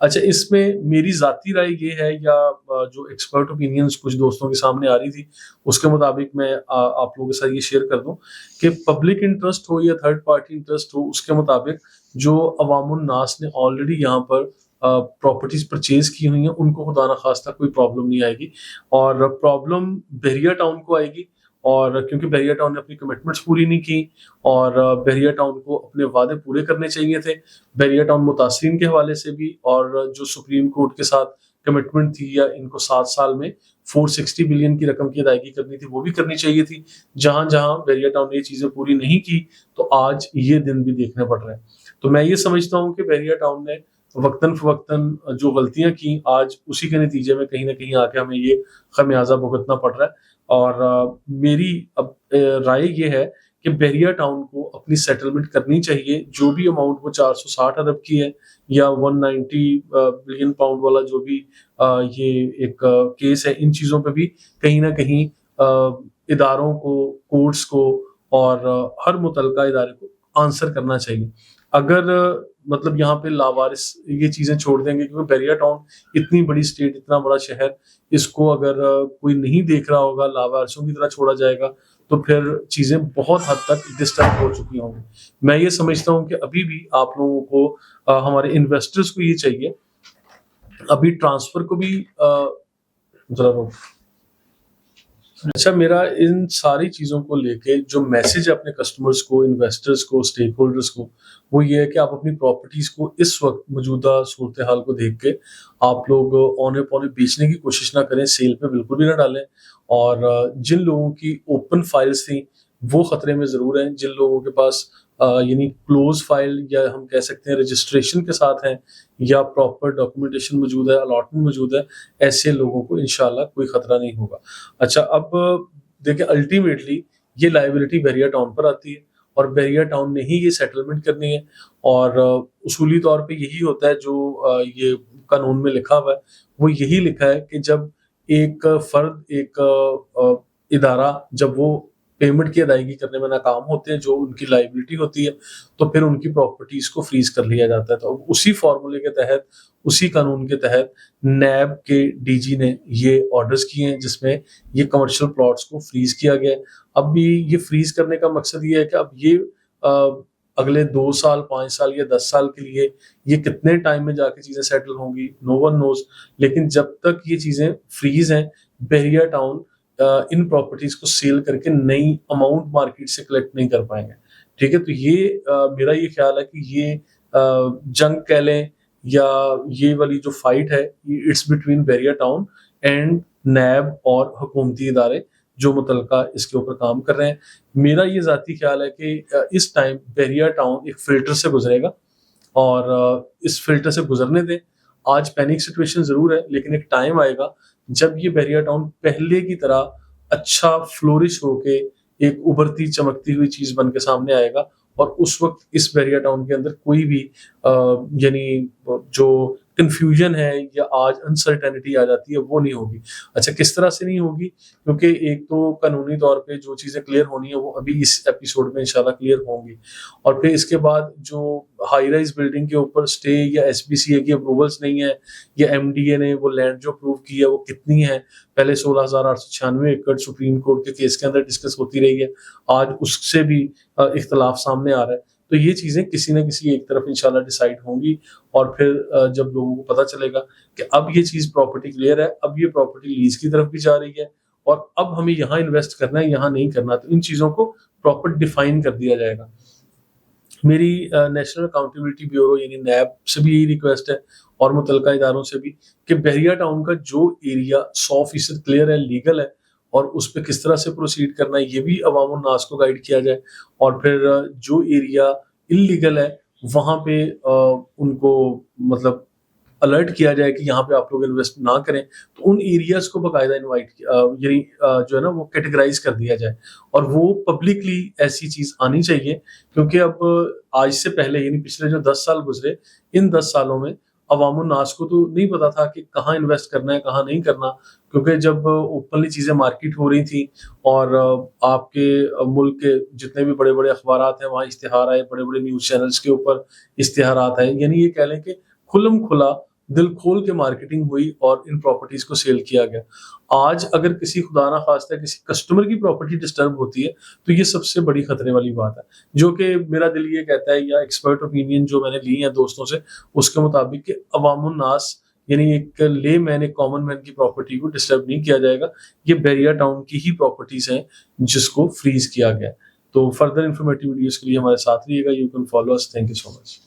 اچھا اس میں میری ذاتی رائے یہ ہے یا جو ایکسپرٹ اوپینینز کچھ دوستوں کے سامنے آ رہی تھی اس کے مطابق میں آپ لوگوں کے ساتھ یہ شیئر کر دوں کہ پبلک انٹرسٹ ہو یا تھرڈ پارٹی انٹرسٹ ہو، اس کے مطابق جو عوام الناس نے آلریڈی یہاں پر پراپرٹیز پرچیز کی ہوئی ہیں ان کو خدا نخواستہ کوئی پرابلم نہیں آئے گی، اور پرابلم بحریہ ٹاؤن کو آئے گی، اور کیونکہ بحریہ ٹاؤن نے اپنی کمٹمنٹس پوری نہیں کی، اور بحریہ ٹاؤن کو اپنے وعدے پورے کرنے چاہیے تھے، بحریہ ٹاؤن متاثرین کے حوالے سے بھی، اور جو سپریم کورٹ کے ساتھ کمٹمنٹ تھی یا ان کو 7 سال میں 460 بلین کی رقم کی ادائیگی کرنی تھی وہ بھی کرنی چاہیے تھی۔ جہاں جہاں بحریہ ٹاؤن نے یہ چیزیں پوری نہیں کی تو آج یہ دن بھی دیکھنے پڑ رہے ہیں۔ تو میں یہ سمجھتا ہوں کہ بحریہ ٹاؤن نے وقتاً فوقتاً جو غلطیاں کی آج اسی کے نتیجے میں کہیں نہ کہیں آ کے ہمیں یہ خمیازہ بھگتنا پڑ رہا ہے، اور میری اب رائے یہ ہے کہ بحریہ ٹاؤن کو اپنی سیٹلمنٹ کرنی چاہیے، جو بھی اماؤنٹ وہ 460 ارب کی ہے یا 190 بلین پاؤنڈ والا جو بھی یہ ایک کیس ہے، ان چیزوں پہ بھی کہیں نہ کہیں اداروں کو، کورٹس کو اور ہر متعلقہ ادارے کو آنسر کرنا چاہیے۔ اگر مطلب یہاں پہ لاوارث یہ چیزیں چھوڑ دیں گے، کیونکہ بحریہ ٹاؤن اتنی بڑی اسٹیٹ، اتنا بڑا شہر، اس کو اگر کوئی نہیں دیکھ رہا ہوگا، لاوارثوں کی طرح چھوڑا جائے گا تو پھر چیزیں بہت حد تک ڈسٹرب ہو چکی ہوں گی۔ میں یہ سمجھتا ہوں کہ ابھی بھی آپ لوگوں کو ہمارے انویسٹرز کو یہ چاہیے، ابھی ٹرانسفر کو بھی ذرا اچھا میرا ان ساری چیزوں کو لے کے جو میسج ہے اپنے کسٹمرز کو، انویسٹرز کو، اسٹیک ہولڈرز کو، وہ یہ ہے کہ آپ اپنی پراپرٹیز کو اس وقت موجودہ صورتحال کو دیکھ کے آپ لوگ اونے پونے بیچنے کی کوشش نہ کریں، سیل پہ بالکل بھی نہ ڈالیں، اور جن لوگوں کی اوپن فائلز تھیں وہ خطرے میں ضرور ہیں، جن لوگوں کے پاس یعنی کلوز فائل یا ہم کہہ سکتے ہیں رجسٹریشن کے ساتھ ہیں یا پراپر ڈاکومنٹیشن موجود ہے، الاٹمنٹ موجود ہے، ایسے لوگوں کو انشاءاللہ کوئی خطرہ نہیں ہوگا۔ اچھا اب دیکھیں الٹیمیٹلی یہ لائبلٹی بحریہ ٹاؤن پر آتی ہے، اور بحریہ ٹاؤن نے ہی یہ سیٹلمنٹ کرنی ہے، اور اصولی طور پہ یہی ہوتا ہے جو یہ قانون میں لکھا ہوا ہے، وہ یہی لکھا ہے کہ جب ایک فرد، ایک ادارہ جب وہ پیمنٹ کی ادائیگی کرنے میں ناکام ہوتے ہیں، جو ان کی لائبلٹی ہوتی ہے، تو پھر ان کی پراپرٹیز کو فریز کر لیا جاتا ہے۔ تو اسی فارمولے کے تحت، اسی قانون کے تحت نیب کے ڈی جی نے یہ آرڈرز کیے ہیں جس میں یہ کمرشل پلاٹس کو فریز کیا گیا ہے۔ اب بھی یہ فریز کرنے کا مقصد یہ ہے کہ اب یہ اگلے 2 سال، 5 سال یا 10 سال کے لیے یہ کتنے ٹائم میں جا کے چیزیں سیٹل ہوں گی، نو ون نوز، لیکن جب تک یہ چیزیں فریز ہیں بحریہ ٹاؤن ان پراپرٹیز کو سیل کر کے نئی اماؤنٹ مارکیٹ سے کلیکٹ نہیں کر پائیں گے۔ ٹھیک ہے، تو یہ میرا یہ خیال ہے کہ یہ جنگ کہہ لیں یا یہ والی جو فائٹ ہے، اٹس بٹوین بحریہ ٹاؤن اینڈ نیب اور حکومتی ادارے جو متعلقہ اس کے اوپر کام کر رہے ہیں۔ میرا یہ ذاتی خیال ہے کہ اس ٹائم بحریہ ٹاؤن ایک فلٹر سے گزرے گا، اور اس فلٹر سے گزرنے دیں۔ آج پینک سچویشن ضرور ہے، لیکن ایک ٹائم آئے گا جب یہ بحریہ ٹاؤن پہلے کی طرح اچھا فلورش ہو کے ایک ابھرتی چمکتی ہوئی چیز بن کے سامنے آئے گا، اور اس وقت اس بحریہ ٹاؤن کے اندر کوئی بھی یعنی جو کنفیوژن ہے یا آج انسرٹینٹی آ جاتی ہے وہ نہیں ہوگی۔ اچھا کس طرح سے نہیں ہوگی؟ کیونکہ ایک تو قانونی طور پہ جو چیزیں کلیئر ہونی ہیں وہ ابھی اس ایپیسوڈ میں انشاءاللہ کلیئر ہوں گی، اور پھر اس کے بعد جو ہائی رائز بلڈنگ کے اوپر اسٹے یا ایس بی سی اے کی اپروولس نہیں ہے، یا ایم ڈی اے نے وہ لینڈ جو اپروو کی ہے وہ کتنی ہے، پہلے 16,896 ایکڑ سپریم کورٹ کے کیس کے اندر ڈسکس ہوتی رہی ہے، آج اس سے بھی اختلاف سامنے آ رہا ہے۔ تو یہ چیزیں کسی نہ کسی ایک طرف انشاءاللہ ڈیسائیڈ ہوں گی، اور پھر جب لوگوں کو پتہ چلے گا کہ اب یہ چیز پراپرٹی کلیئر ہے، اب یہ پراپرٹی لیز کی طرف بھی جا رہی ہے، اور اب ہمیں یہاں انویسٹ کرنا ہے، یہاں نہیں کرنا، تو ان چیزوں کو پراپر ڈیفائن کر دیا جائے گا۔ میری نیشنل اکاؤنٹیبلٹی بیورو یعنی نیب سے بھی یہی ریکویسٹ ہے، اور متعلقہ اداروں سے بھی، کہ بحریہ ٹاؤن کا جو ایریا 100% کلیئر ہے، لیگل ہے، اور اس پہ کس طرح سے پروسیڈ کرنا ہے یہ بھی عوام الناس کو گائیڈ کیا جائے، اور پھر جو ایریا انلیگل ہے وہاں پہ ان کو مطلب الرٹ کیا جائے کہ یہاں پہ آپ لوگ انویسٹ نہ کریں، تو ان ایریاز کو باقاعدہ انوائٹ یعنی جو ہے نا وہ کیٹیگرائز کر دیا جائے، اور وہ پبلکلی ایسی چیز آنی چاہیے، کیونکہ اب آج سے پہلے یعنی پچھلے جو 10 سال گزرے، ان 10 سالوں میں عوام الناس کو تو نہیں پتا تھا کہ کہاں انویسٹ کرنا ہے کہاں نہیں کرنا، کیونکہ جب اوپنلی چیزیں مارکیٹ ہو رہی تھیں، اور آپ کے ملک کے جتنے بھی بڑے بڑے اخبارات ہیں وہاں اشتہار آئے، بڑے بڑے نیوز چینلز کے اوپر اشتہارات آئے، یعنی یہ کہہ لیں کہ کھلم کھلا دل کھول کے مارکیٹنگ ہوئی اور ان پراپرٹیز کو سیل کیا گیا. آج اگر کسی خدا نہ خواستہ کسی کسٹمر کی پراپرٹی ڈسٹرب ہوتی ہے تو یہ سب سے بڑی خطرے والی بات ہے, جو کہ میرا دل یہ کہتا ہے, یا ایکسپرٹ اوپینین جو میں نے لی ہیں دوستوں سے, اس کے مطابق کہ عوام الناس یعنی ایک لے مین, ایک کامن مین کی پراپرٹی کو ڈسٹرب نہیں کیا جائے گا. یہ بحریہ ٹاؤن کی ہی پراپرٹیز ہیں جس کو فریز کیا گیا. تو فردر انفارمیٹیو ویڈیوز کے لیے ہمارے ساتھ رہیے گا. You can follow us. Thank you so much.